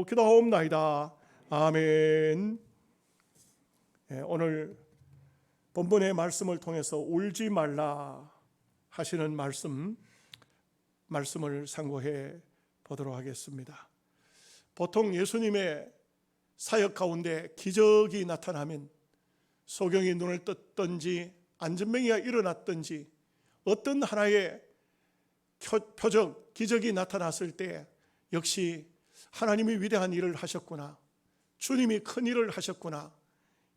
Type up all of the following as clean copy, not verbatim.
이름으로 기도하옵나이다. 아멘. 오늘 본문의 말씀을 통해서 울지 말라 하시는 말씀을 상고해 보도록 하겠습니다. 보통 예수님의 사역 가운데 기적이 나타나면 소경이 눈을 떴든지 안전병이가 일어났든지 어떤 하나의 표적, 기적이 나타났을 때 역시 하나님이 위대한 일을 하셨구나, 주님이 큰 일을 하셨구나,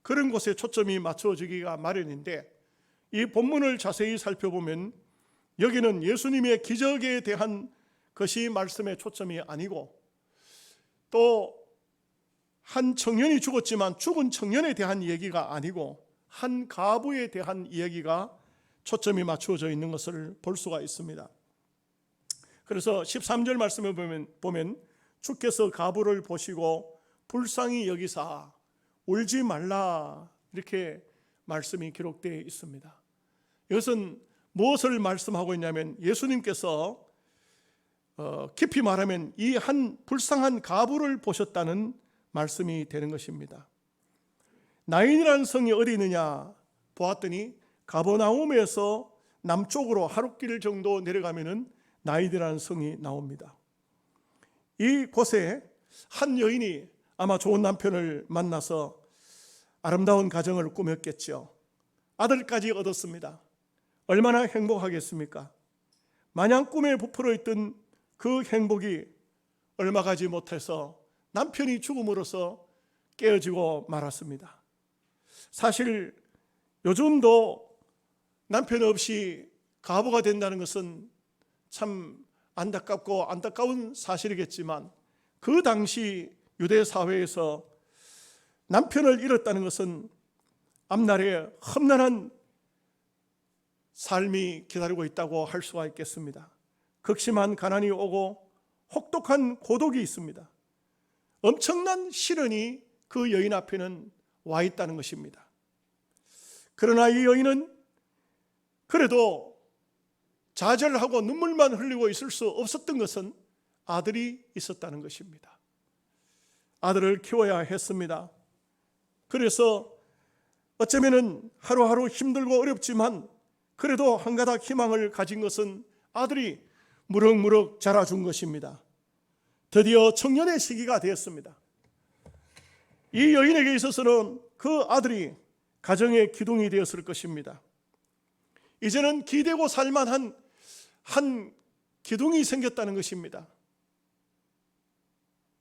그런 곳에 초점이 맞춰지기가 마련인데, 이 본문을 자세히 살펴보면 여기는 예수님의 기적에 대한 것이 말씀의 초점이 아니고, 또 한 청년이 죽었지만 죽은 청년에 대한 얘기가 아니고 한 과부에 대한 이야기가 초점이 맞추어져 있는 것을 볼 수가 있습니다. 그래서 13절 말씀을 보면 주께서 과부를 보시고 불쌍히 여기사 울지 말라, 이렇게 말씀이 기록되어 있습니다. 이것은 무엇을 말씀하고 있냐면, 예수님께서 깊이 말하면 이 한 불쌍한 과부를 보셨다는 말씀이 되는 것입니다. 나인이라는 성이 어디 있느냐 보았더니 가버나움에서 남쪽으로 하룻길 정도 내려가면은 나인이라는 성이 나옵니다. 이 곳에 한 여인이 아마 좋은 남편을 만나서 아름다운 가정을 꾸몄겠죠. 아들까지 얻었습니다. 얼마나 행복하겠습니까? 마냥 꿈에 부풀어 있던 그 행복이 얼마 가지 못해서 남편이 죽음으로써 깨어지고 말았습니다. 사실 요즘도 남편 없이 과부가 된다는 것은 참 안타깝고 안타까운 사실이겠지만, 그 당시 유대 사회에서 남편을 잃었다는 것은 앞날에 험난한 삶이 기다리고 있다고 할 수가 있겠습니다. 극심한 가난이 오고 혹독한 고독이 있습니다. 엄청난 시련이 그 여인 앞에는 와 있다는 것입니다. 그러나 이 여인은 그래도 좌절하고 눈물만 흘리고 있을 수 없었던 것은 아들이 있었다는 것입니다. 아들을 키워야 했습니다. 그래서 어쩌면은 하루하루 힘들고 어렵지만 그래도 한 가닥 희망을 가진 것은 아들이 무럭무럭 자라준 것입니다. 드디어 청년의 시기가 되었습니다. 이 여인에게 있어서는 그 아들이 가정의 기둥이 되었을 것입니다. 이제는 기대고 살만한 한 기둥이 생겼다는 것입니다.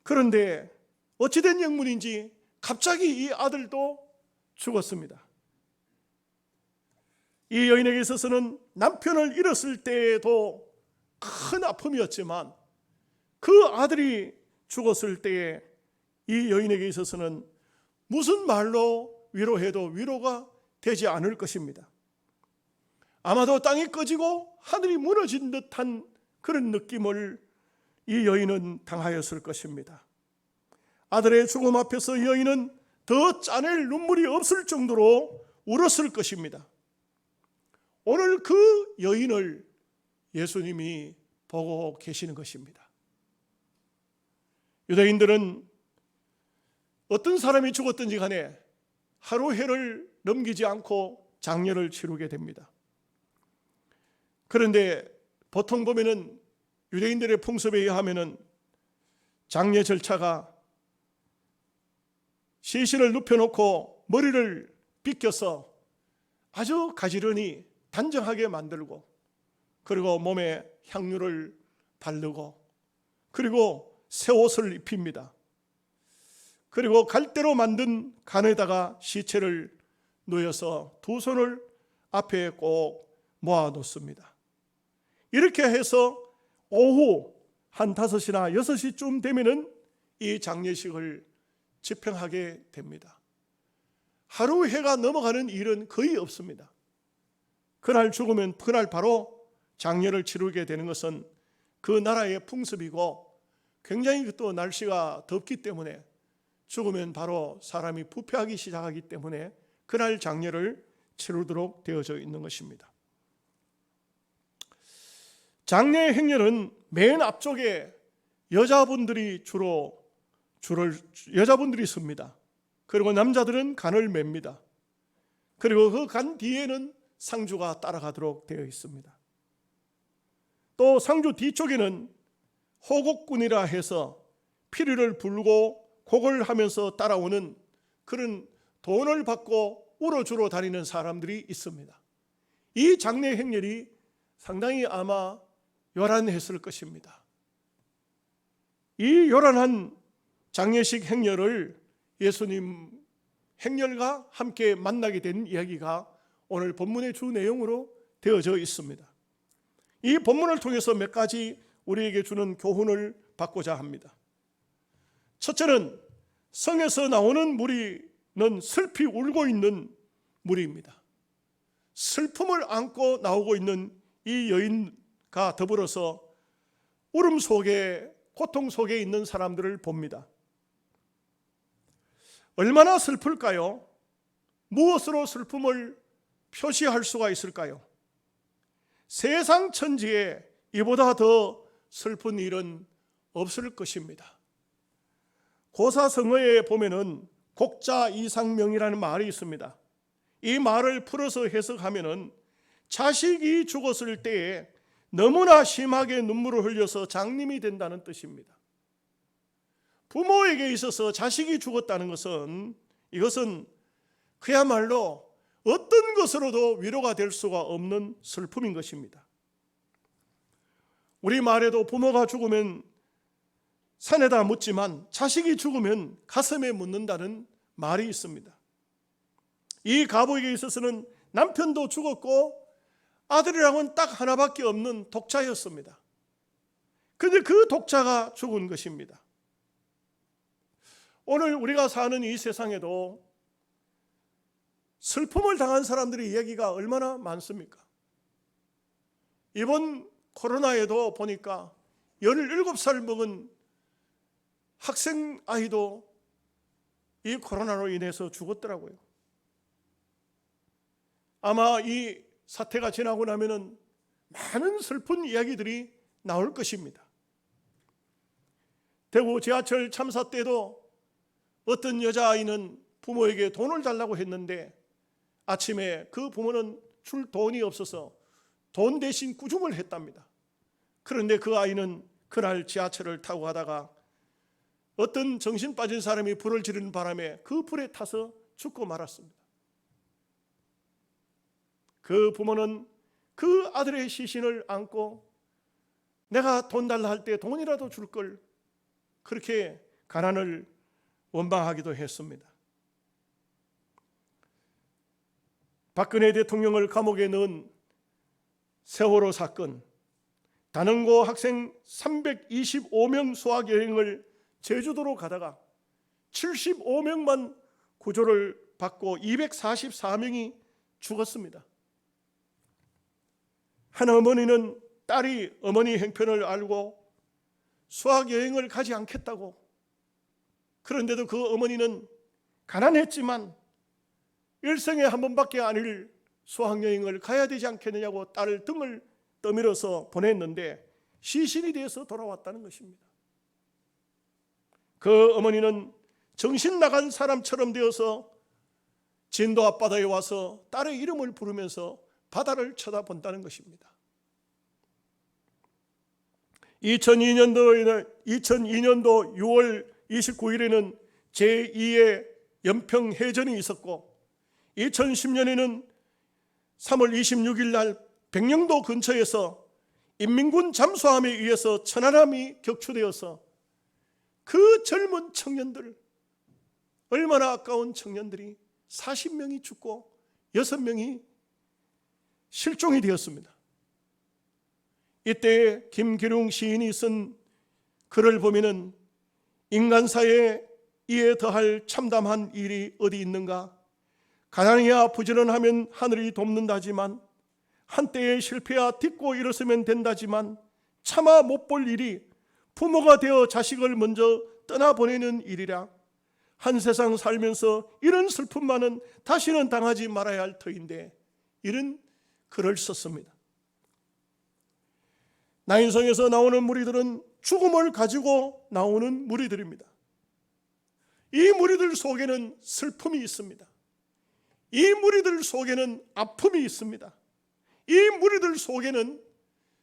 그런데 어찌된 영문인지 갑자기 이 아들도 죽었습니다. 이 여인에게 있어서는 남편을 잃었을 때에도 큰 아픔이었지만 그 아들이 죽었을 때에 이 여인에게 있어서는 무슨 말로 위로해도 위로가 되지 않을 것입니다. 아마도 땅이 꺼지고 하늘이 무너진 듯한 그런 느낌을 이 여인은 당하였을 것입니다. 아들의 죽음 앞에서 이 여인은 더 짜낼 눈물이 없을 정도로 울었을 것입니다. 오늘 그 여인을 예수님이 보고 계시는 것입니다. 유대인들은 어떤 사람이 죽었든지 간에 하루 해를 넘기지 않고 장례를 치르게 됩니다. 그런데 보통 보면은 유대인들의 풍습에 의하면은 장례 절차가 시신을 눕혀놓고 머리를 빗겨서 아주 가지런히 단정하게 만들고, 그리고 몸에 향유를 바르고, 그리고 새 옷을 입힙니다. 그리고 갈대로 만든 간에다가 시체를 놓여서 두 손을 앞에 꼭 모아 놓습니다. 이렇게 해서 오후 한 5시나 6시쯤 되면은 이 장례식을 집행하게 됩니다. 하루 해가 넘어가는 일은 거의 없습니다. 그날 죽으면 그날 바로 장례를 치르게 되는 것은 그 나라의 풍습이고, 굉장히 또 날씨가 덥기 때문에 죽으면 바로 사람이 부패하기 시작하기 때문에 그날 장례를 치르도록 되어져 있는 것입니다. 장례 행렬은 맨 앞쪽에 여자분들이 주로 줄을 여자분들이 섭니다. 그리고 남자들은 간을 맵니다. 그리고 그 간 뒤에는 상주가 따라가도록 되어 있습니다. 또 상주 뒤쪽에는 호곡군이라 해서 피리를 불고 곡을 하면서 따라오는 그런 돈을 받고 울어주러 다니는 사람들이 있습니다. 이 장례 행렬이 상당히 아마 요란했을 것입니다. 이 요란한 장례식 행렬을 예수님 행렬과 함께 만나게 된 이야기가 오늘 본문의 주 내용으로 되어져 있습니다. 이 본문을 통해서 몇 가지 우리에게 주는 교훈을 받고자 합니다. 첫째는 성에서 나오는 무리는 슬피 울고 있는 무리입니다. 슬픔을 안고 나오고 있는 이 여인과 더불어서 울음 속에, 고통 속에 있는 사람들을 봅니다. 얼마나 슬플까요? 무엇으로 슬픔을 표시할 수가 있을까요? 세상 천지에 이보다 더 슬픈 일은 없을 것입니다. 고사성어에 보면은 곡자 이상명이라는 말이 있습니다. 이 말을 풀어서 해석하면은 자식이 죽었을 때에 너무나 심하게 눈물을 흘려서 장님이 된다는 뜻입니다. 부모에게 있어서 자식이 죽었다는 것은 이것은 그야말로 어떤 것으로도 위로가 될 수가 없는 슬픔인 것입니다. 우리 말에도 부모가 죽으면 산에다 묻지만 자식이 죽으면 가슴에 묻는다는 말이 있습니다. 이 가부에게 있어서는 남편도 죽었고 아들이랑은 딱 하나밖에 없는 독자였습니다. 그런데 그 독자가 죽은 것입니다. 오늘 우리가 사는 이 세상에도 슬픔을 당한 사람들의 이야기가 얼마나 많습니까? 이번 코로나에도 보니까 17살 먹은 학생 아이도 이 코로나로 인해서 죽었더라고요. 아마 이 사태가 지나고 나면은 많은 슬픈 이야기들이 나올 것입니다. 대구 지하철 참사 때도 어떤 여자아이는 부모에게 돈을 달라고 했는데 아침에 그 부모는 줄 돈이 없어서 돈 대신 꾸중을 했답니다. 그런데 그 아이는 그날 지하철을 타고 가다가 어떤 정신 빠진 사람이 불을 지르는 바람에 그 불에 타서 죽고 말았습니다. 그 부모는 그 아들의 시신을 안고 내가 돈 달라 할 때 돈이라도 줄 걸, 그렇게 가난을 원망하기도 했습니다. 박근혜 대통령을 감옥에 넣은 세월호 사건, 단원고 학생 325명 수학여행을 제주도로 가다가 75명만 구조를 받고 244명이 죽었습니다. 한 어머니는 딸이 어머니 형편을 알고 수학여행을 가지 않겠다고, 그런데도 그 어머니는 가난했지만 일생에 한 번밖에 아닐 수학여행을 가야 되지 않겠느냐고 딸을 등을 떠밀어서 보냈는데 시신이 되어서 돌아왔다는 것입니다. 그 어머니는 정신 나간 사람처럼 되어서 진도 앞바다에 와서 딸의 이름을 부르면서 바다를 쳐다본다는 것입니다. 2002년도 6월 29일에는 제2의 연평해전이 있었고 2010년에는 3월 26일 날 백령도 근처에서 인민군 잠수함에 의해서 천안함이 격추되어서 그 젊은 청년들, 얼마나 아까운 청년들이 40명이 죽고 6명이 실종이 되었습니다. 이때 김기룡 시인이 쓴 글을 보면은 인간사에 이에 더할 참담한 일이 어디 있는가? 가난이야 부지런하면 하늘이 돕는다지만 한때에 실패야 딛고 일어서면 된다지만 차마 못 볼 일이 부모가 되어 자식을 먼저 떠나보내는 일이라. 한 세상 살면서 이런 슬픔만은 다시는 당하지 말아야 할 터인데, 이런 글을 썼습니다. 나인성에서 나오는 무리들은 죽음을 가지고 나오는 무리들입니다. 이 무리들 속에는 슬픔이 있습니다. 이 무리들 속에는 아픔이 있습니다. 이 무리들 속에는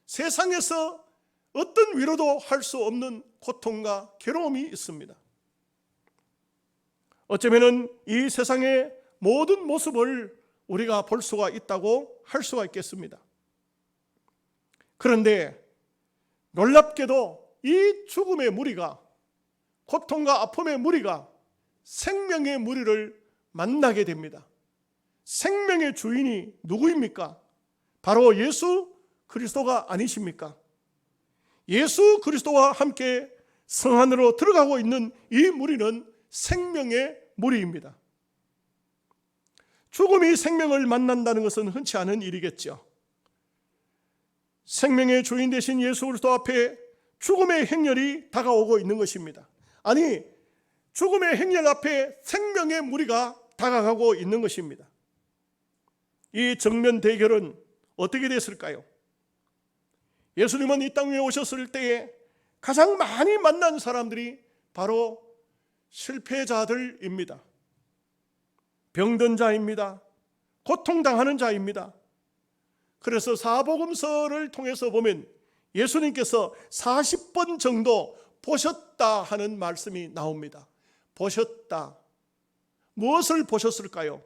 세상에서 어떤 위로도 할 수 없는 고통과 괴로움이 있습니다. 어쩌면 이 세상의 모든 모습을 우리가 볼 수가 있다고 할 수가 있겠습니다. 그런데 놀랍게도 이 죽음의 무리가, 고통과 아픔의 무리가 생명의 무리를 만나게 됩니다. 생명의 주인이 누구입니까? 바로 예수 그리스도가 아니십니까? 예수 그리스도와 함께 성 안으로 들어가고 있는 이 무리는 생명의 무리입니다. 죽음이 생명을 만난다는 것은 흔치 않은 일이겠죠. 생명의 주인 되신 예수 그리스도 앞에 죽음의 행렬이 다가오고 있는 것입니다. 아니, 죽음의 행렬 앞에 생명의 무리가 다가가고 있는 것입니다. 이 정면 대결은 어떻게 됐을까요? 예수님은 이 땅 위에 오셨을 때에 가장 많이 만난 사람들이 바로 실패자들입니다. 병든 자입니다. 고통당하는 자입니다. 그래서 사복음서를 통해서 보면 예수님께서 40번 정도 보셨다 하는 말씀이 나옵니다. 보셨다. 무엇을 보셨을까요?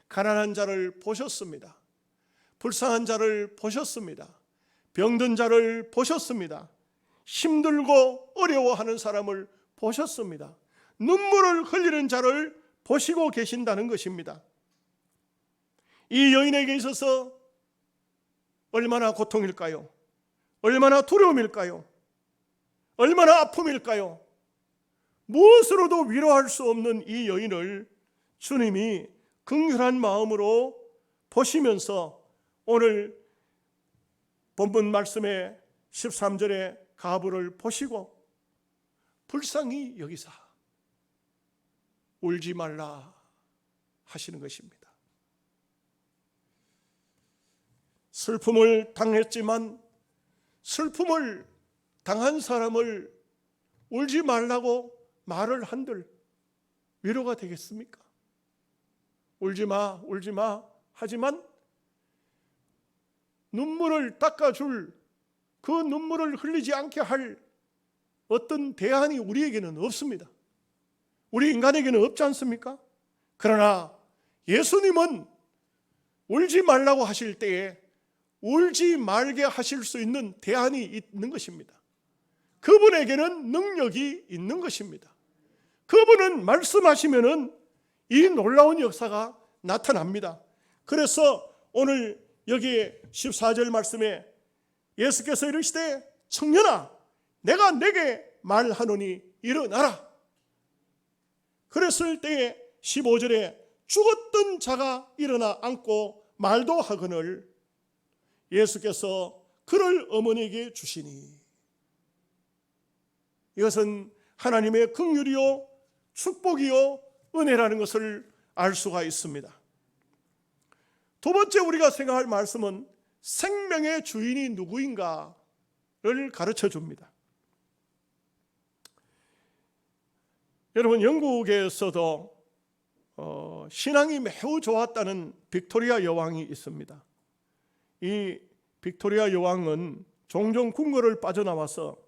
가난한 자를 보셨습니다. 불쌍한 자를 보셨습니다. 병든 자를 보셨습니다. 힘들고 어려워하는 사람을 보셨습니다. 눈물을 흘리는 자를 보시고 계신다는 것입니다. 이 여인에게 있어서 얼마나 고통일까요? 얼마나 두려움일까요? 얼마나 아픔일까요? 무엇으로도 위로할 수 없는 이 여인을 주님이 긍휼한 마음으로 보시면서 오늘 본문 말씀의 13절에 가부를 보시고 불쌍히 여기사 울지 말라 하시는 것입니다. 슬픔을 당했지만 슬픔을 당한 사람을 울지 말라고 말을 한들 위로가 되겠습니까? 울지 마, 울지 마 하지만 눈물을 닦아줄, 그 눈물을 흘리지 않게 할 어떤 대안이 우리에게는 없습니다. 우리 인간에게는 없지 않습니까? 그러나 예수님은 울지 말라고 하실 때에 울지 말게 하실 수 있는 대안이 있는 것입니다. 그분에게는 능력이 있는 것입니다. 그분은 말씀하시면은 이 놀라운 역사가 나타납니다. 그래서 오늘 여기에 14절 말씀에 예수께서 이르시되 청년아 내가 내게 말하노니 일어나라. 그랬을 때에 15절에 죽었던 자가 일어나 앉고 말도 하거늘 예수께서 그를 어머니에게 주시니. 이것은 하나님의 긍휼이요 축복이요 은혜라는 것을 알 수가 있습니다. 두 번째 우리가 생각할 말씀은 생명의 주인이 누구인가를 가르쳐 줍니다. 여러분, 영국에서도 신앙이 매우 좋았다는 빅토리아 여왕이 있습니다. 이 빅토리아 여왕은 종종 궁궐을 빠져나와서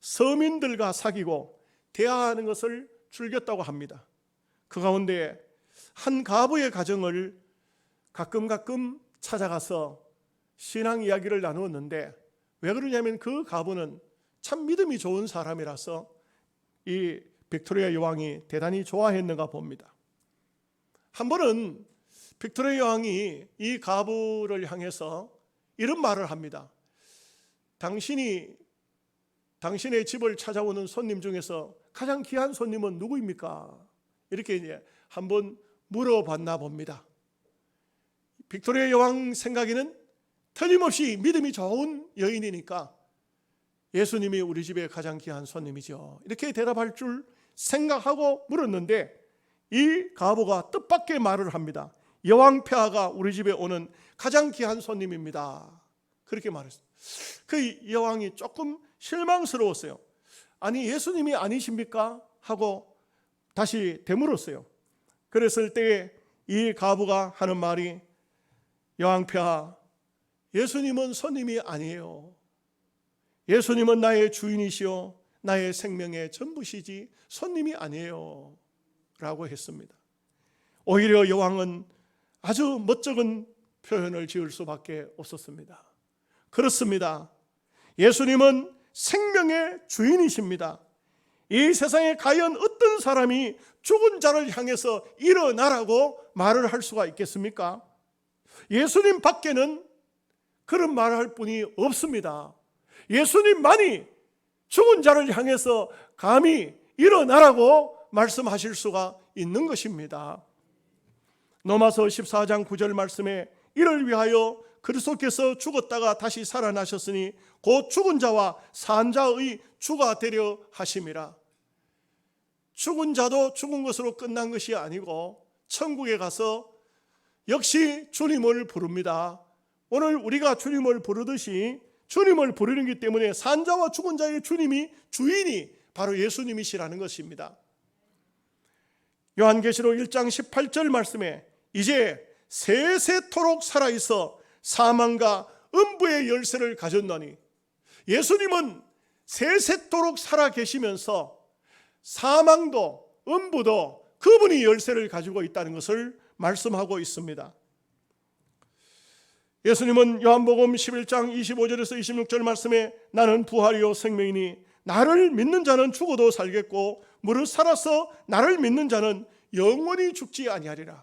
서민들과 사귀고 대화하는 것을 즐겼다고 합니다. 그 가운데 한 가부의 가정을 가끔 찾아가서 신앙 이야기를 나누었는데, 왜 그러냐면 그 가부는 참 믿음이 좋은 사람이라서 이 빅토리아 여왕이 대단히 좋아했는가 봅니다. 한 번은 빅토리아 여왕이 이 가부를 향해서 이런 말을 합니다. 당신의 집을 찾아오는 손님 중에서 가장 귀한 손님은 누구입니까? 이렇게 이제 한번 물어봤나 봅니다. 빅토리아 여왕 생각에는 틀림없이 믿음이 좋은 여인이니까 예수님이 우리 집에 가장 귀한 손님이죠, 이렇게 대답할 줄 생각하고 물었는데 이 가부가 뜻밖의 말을 합니다. 여왕 폐하가 우리 집에 오는 가장 귀한 손님입니다. 그렇게 말했어요. 그 여왕이 조금 실망스러웠어요. 아니 예수님이 아니십니까? 하고 다시 되물었어요. 그랬을 때 이 과부가 하는 말이, 여왕폐하, 예수님은 손님이 아니에요. 예수님은 나의 주인이시오, 나의 생명의 전부시지 손님이 아니에요 라고 했습니다. 오히려 여왕은 아주 멋쩍은 표현을 지을 수밖에 없었습니다. 그렇습니다. 예수님은 생명의 주인이십니다. 이 세상에 과연 어떤 사람이 죽은 자를 향해서 일어나라고 말을 할 수가 있겠습니까? 예수님 밖에는 그런 말을 할 분이 없습니다. 예수님만이 죽은 자를 향해서 감히 일어나라고 말씀하실 수가 있는 것입니다. 로마서 14장 9절 말씀에 이를 위하여 그리스도께서 죽었다가 다시 살아나셨으니 곧 죽은 자와 산 자의 주가 되려 하심이라. 죽은 자도 죽은 것으로 끝난 것이 아니고 천국에 가서 역시 주님을 부릅니다. 오늘 우리가 주님을 부르듯이 주님을 부르기 때문에 산 자와 죽은 자의 주인이 바로 예수님이시라는 것입니다. 요한계시록 1장 18절 말씀에 이제 세세토록 살아있어 사망과 음부의 열쇠를 가졌노니, 예수님은 세세토록 살아계시면서 사망도 음부도 그분이 열쇠를 가지고 있다는 것을 말씀하고 있습니다. 예수님은 요한복음 11장 25절에서 26절 말씀에 나는 부활이요 생명이니 나를 믿는 자는 죽어도 살겠고 무릇 살아서 나를 믿는 자는 영원히 죽지 아니하리라.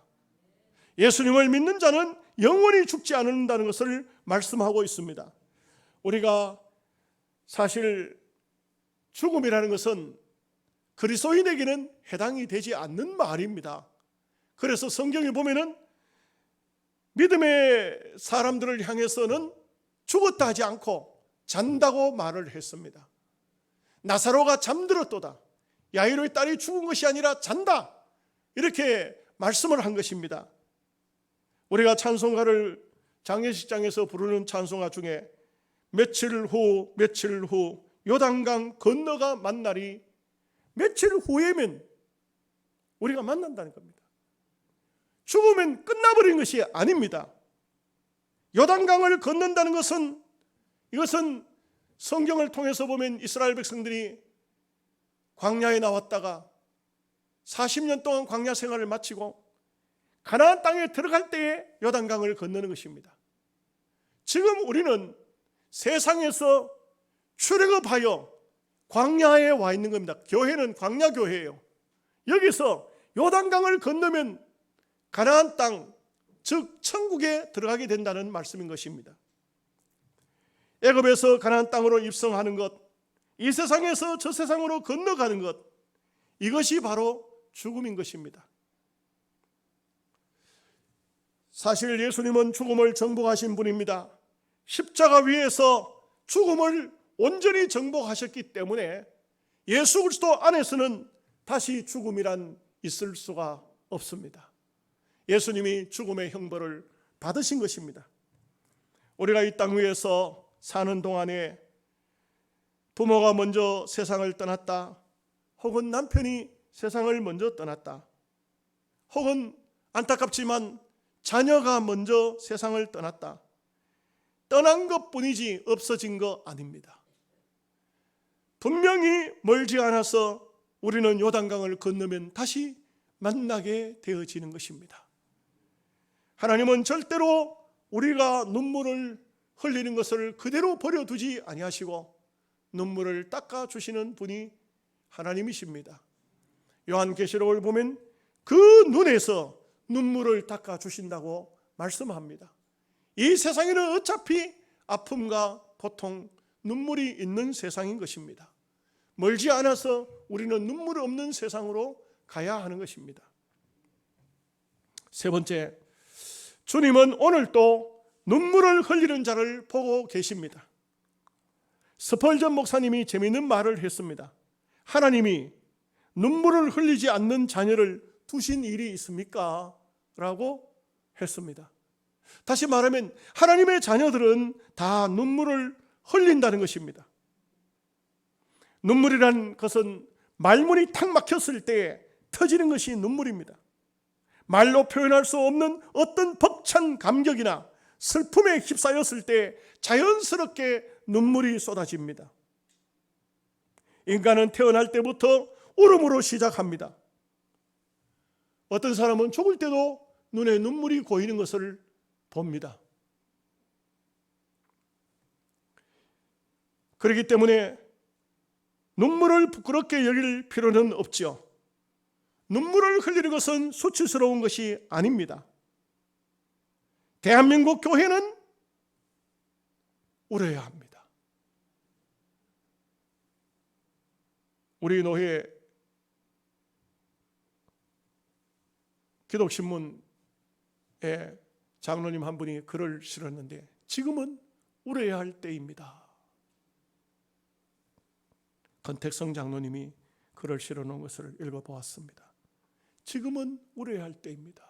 예수님을 믿는 자는 영원히 죽지 않는다는 것을 말씀하고 있습니다. 우리가 사실 죽음이라는 것은 그리스도인에게는 해당이 되지 않는 말입니다. 그래서 성경에 보면은 믿음의 사람들을 향해서는 죽었다 하지 않고 잔다고 말을 했습니다. 나사로가 잠들었도다. 야이로의 딸이 죽은 것이 아니라 잔다. 이렇게 말씀을 한 것입니다. 우리가 찬송가를 장례식장에서 부르는 찬송가 중에 며칠 후 요단강 건너가 만나리, 며칠 후에면 우리가 만난다는 겁니다. 죽으면 끝나버린 것이 아닙니다. 요단강을 건넌다는 것은, 이것은 성경을 통해서 보면 이스라엘 백성들이 광야에 나왔다가 40년 동안 광야 생활을 마치고 가나안 땅에 들어갈 때에 요단강을 건너는 것입니다. 지금 우리는 세상에서 출애굽하여 광야에 와 있는 겁니다. 교회는 광야 교회예요. 여기서 요단강을 건너면 가나안 땅, 즉 천국에 들어가게 된다는 말씀인 것입니다. 애굽에서 가나안 땅으로 입성하는 것, 이 세상에서 저 세상으로 건너가는 것, 이것이 바로 죽음인 것입니다. 사실 예수님은 죽음을 정복하신 분입니다. 십자가 위에서 죽음을 온전히 정복하셨기 때문에 예수 그리스도 안에서는 다시 죽음이란 있을 수가 없습니다. 예수님이 죽음의 형벌을 받으신 것입니다. 우리가 이 땅 위에서 사는 동안에 부모가 먼저 세상을 떠났다, 혹은 남편이 세상을 먼저 떠났다, 혹은 안타깝지만 자녀가 먼저 세상을 떠났다, 떠난 것뿐이지 없어진 거 아닙니다. 분명히 멀지 않아서 우리는 요단강을 건너면 다시 만나게 되어지는 것입니다. 하나님은 절대로 우리가 눈물을 흘리는 것을 그대로 버려두지 아니하시고 눈물을 닦아주시는 분이 하나님이십니다. 요한계시록을 보면 그 눈에서 눈물을 닦아주신다고 말씀합니다. 이 세상에는 어차피 아픔과 고통, 눈물이 있는 세상인 것입니다. 멀지 않아서 우리는 눈물 없는 세상으로 가야 하는 것입니다. 세 번째, 주님은 오늘도 눈물을 흘리는 자를 보고 계십니다. 스펄전 목사님이 재미있는 말을 했습니다. 하나님이 눈물을 흘리지 않는 자녀를 두신 일이 있습니까? 라고 했습니다. 다시 말하면 하나님의 자녀들은 다 눈물을 흘린다는 것입니다. 눈물이란 것은 말문이 탁 막혔을 때 터지는 것이 눈물입니다. 말로 표현할 수 없는 어떤 벅찬 감격이나 슬픔에 휩싸였을 때 자연스럽게 눈물이 쏟아집니다. 인간은 태어날 때부터 울음으로 시작합니다. 어떤 사람은 죽을 때도 눈에 눈물이 고이는 것을 봅니다. 그렇기 때문에 눈물을 부끄럽게 여길 필요는 없지요. 눈물을 흘리는 것은 수치스러운 것이 아닙니다. 대한민국 교회는 울어야 합니다. 우리 노회 기독신문에 장로님 한 분이 글을 실었는데 지금은 울어야 할 때입니다. 권택성 장로님이 글을 실어놓은 것을 읽어보았습니다. 지금은 울어야 할 때입니다.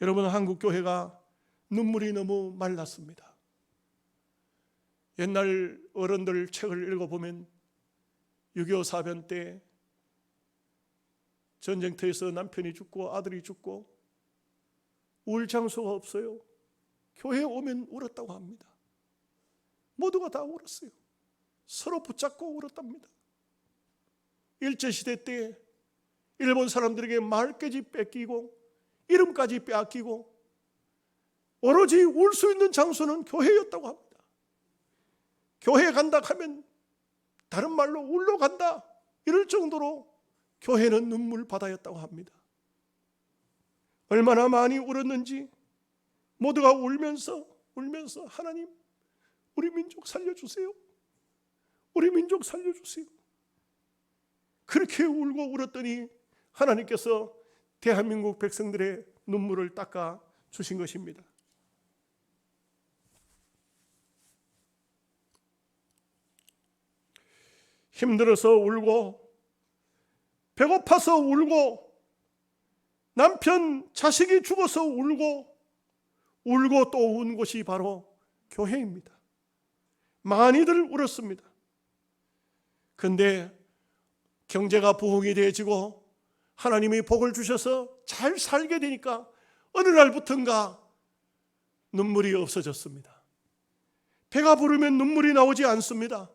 여러분, 한국 교회가 눈물이 너무 말랐습니다. 옛날 어른들 책을 읽어보면 6.25 사변 때 전쟁터에서 남편이 죽고 아들이 죽고 울 장소가 없어요. 교회에 오면 울었다고 합니다. 모두가 다 울었어요. 서로 붙잡고 울었답니다. 일제시대 때 일본 사람들에게 말까지 뺏기고 이름까지 빼앗기고 오로지 울 수 있는 장소는 교회였다고 합니다. 교회 간다 하면 다른 말로 울러 간다 이럴 정도로 교회는 눈물 바다였다고 합니다. 얼마나 많이 울었는지 모두가 울면서 하나님, 우리 민족 살려주세요. 우리 민족 살려주세요. 그렇게 울고 울었더니 하나님께서 대한민국 백성들의 눈물을 닦아 주신 것입니다. 힘들어서 울고 배고파서 울고 남편 자식이 죽어서 울고 또 운 곳이 바로 교회입니다. 많이들 울었습니다. 그런데 경제가 부흥이 되어지고 하나님이 복을 주셔서 잘 살게 되니까 어느 날부턴가 눈물이 없어졌습니다. 배가 부르면 눈물이 나오지 않습니다.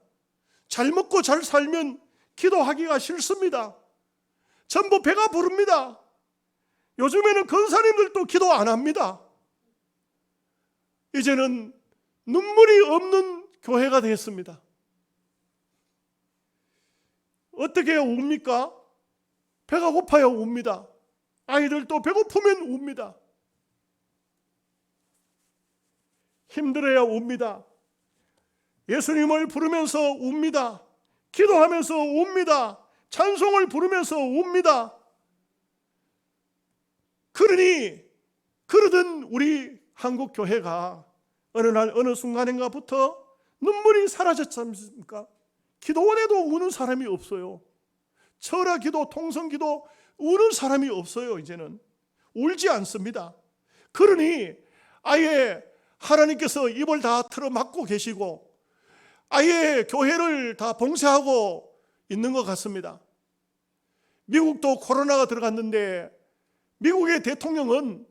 잘 먹고 잘 살면 기도하기가 싫습니다. 전부 배가 부릅니다. 요즘에는 권사님들도 기도 안 합니다. 이제는 눈물이 없는 교회가 됐습니다. 어떻게 웁니까? 배가 고파야 웁니다. 아이들도 배고프면 웁니다. 힘들어야 웁니다. 예수님을 부르면서 웁니다. 기도하면서 웁니다. 찬송을 부르면서 웁니다. 그러던 우리 한국 교회가 어느 날 어느 순간인가부터 눈물이 사라졌지 않습니까? 기도원에도 우는 사람이 없어요. 철야기도, 통성기도 우는 사람이 없어요. 이제는 울지 않습니다. 그러니 아예 하나님께서 입을 다 틀어막고 계시고 아예 교회를 다 봉쇄하고 있는 것 같습니다. 미국도 코로나가 들어갔는데 미국의 대통령은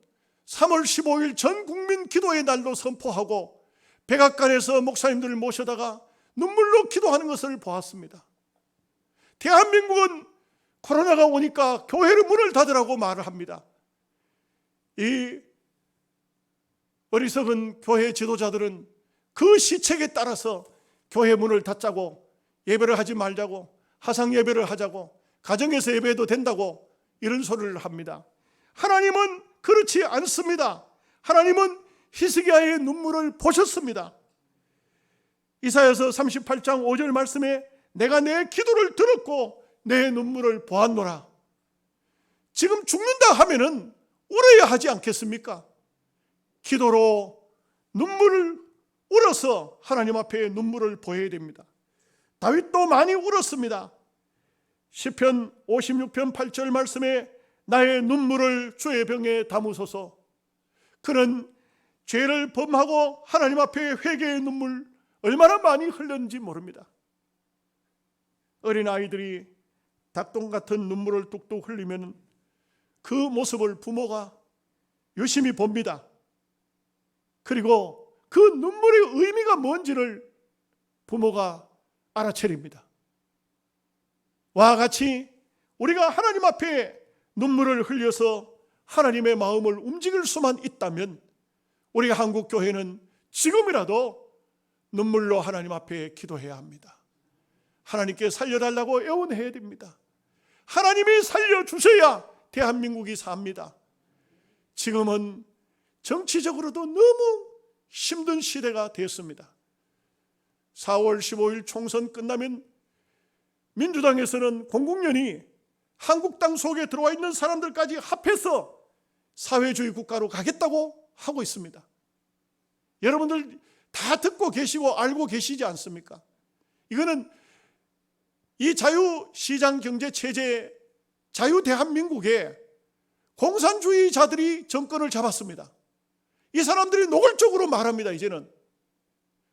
3월 15일 전 국민 기도의 날로 선포하고 백악관에서 목사님들을 모셔다가 눈물로 기도하는 것을 보았습니다. 대한민국은 코로나가 오니까 교회를 문을 닫으라고 말을 합니다. 이 어리석은 교회 지도자들은 그 시책에 따라서 교회 문을 닫자고, 예배를 하지 말자고, 하상 예배를 하자고, 가정에서 예배해도 된다고 이런 소리를 합니다. 하나님은 그렇지 않습니다. 하나님은 히스기야의 눈물을 보셨습니다. 이사야서 38장 5절 말씀에 내가 내 기도를 들었고 내 눈물을 보았노라. 지금 죽는다 하면은 울어야 하지 않겠습니까? 기도로 눈물을 울어서 하나님 앞에 눈물을 보여야 됩니다. 다윗도 많이 울었습니다. 시편 56편 8절 말씀에 나의 눈물을 주의 병에 담으소서. 그는 죄를 범하고 하나님 앞에 회개의 눈물 얼마나 많이 흘렸는지 모릅니다. 어린아이들이 닭똥 같은 눈물을 뚝뚝 흘리면 그 모습을 부모가 유심히 봅니다. 그리고 그 눈물의 의미가 뭔지를 부모가 알아차립니다. 와 같이 우리가 하나님 앞에 눈물을 흘려서 하나님의 마음을 움직일 수만 있다면 우리 한국 교회는 지금이라도 눈물로 하나님 앞에 기도해야 합니다. 하나님께 살려달라고 애원해야 됩니다. 하나님이 살려주셔야 대한민국이 삽니다. 지금은 정치적으로도 너무 힘든 시대가 됐습니다. 4월 15일 총선 끝나면 민주당에서는 공국련이 한국당 속에 들어와 있는 사람들까지 합해서 사회주의 국가로 가겠다고 하고 있습니다. 여러분들 다 듣고 계시고 알고 계시지 않습니까? 이거는 이 자유시장 경제체제, 자유대한민국에 공산주의자들이 정권을 잡았습니다. 이 사람들이 노골적으로 말합니다. 이제는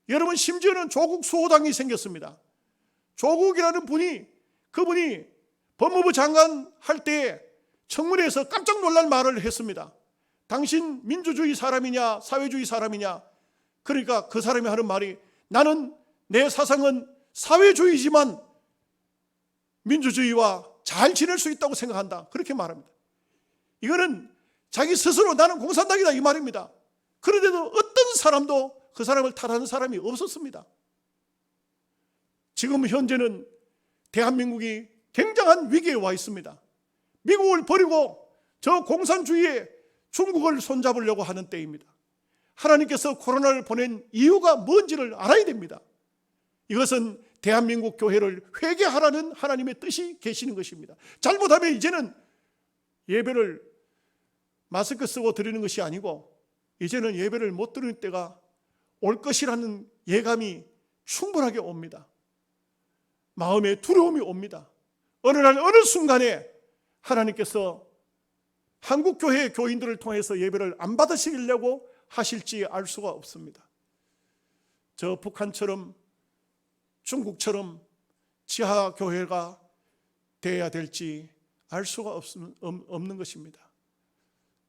여러분, 심지어는 조국 수호당이 생겼습니다. 조국이라는 그분이 법무부 장관 할 때 청문회에서 깜짝 놀랄 말을 했습니다. 당신 민주주의 사람이냐 사회주의 사람이냐. 그러니까 그 사람이 하는 말이, 나는 내 사상은 사회주의지만 민주주의와 잘 지낼 수 있다고 생각한다. 그렇게 말합니다. 이거는 자기 스스로 나는 공산당이다 이 말입니다. 그런데도 어떤 사람도 그 사람을 탓하는 사람이 없었습니다. 지금 현재는 대한민국이 굉장한 위기에 와 있습니다. 미국을 버리고 저 공산주의에 중국을 손잡으려고 하는 때입니다. 하나님께서 코로나를 보낸 이유가 뭔지를 알아야 됩니다. 이것은 대한민국 교회를 회개하라는 하나님의 뜻이 계시는 것입니다. 잘못하면 이제는 예배를 마스크 쓰고 드리는 것이 아니고 이제는 예배를 못 드리는 때가 올 것이라는 예감이 충분하게 옵니다. 마음에 두려움이 옵니다. 어느 날 어느 순간에 하나님께서 한국교회 교인들을 통해서 예배를 안 받으시려고 하실지 알 수가 없습니다. 저 북한처럼 중국처럼 지하교회가 돼야 될지 알 수가 없는 것입니다.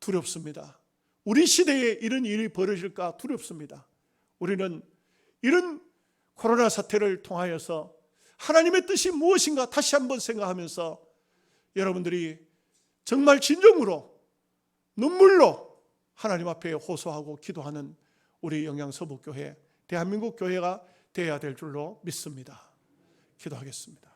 두렵습니다. 우리 시대에 이런 일이 벌어질까 두렵습니다. 우리는 이런 코로나 사태를 통하여서 하나님의 뜻이 무엇인가 다시 한번 생각하면서 여러분들이 정말 진정으로 눈물로 하나님 앞에 호소하고 기도하는 우리 영양서북교회, 대한민국 교회가 되어야 될 줄로 믿습니다. 기도하겠습니다.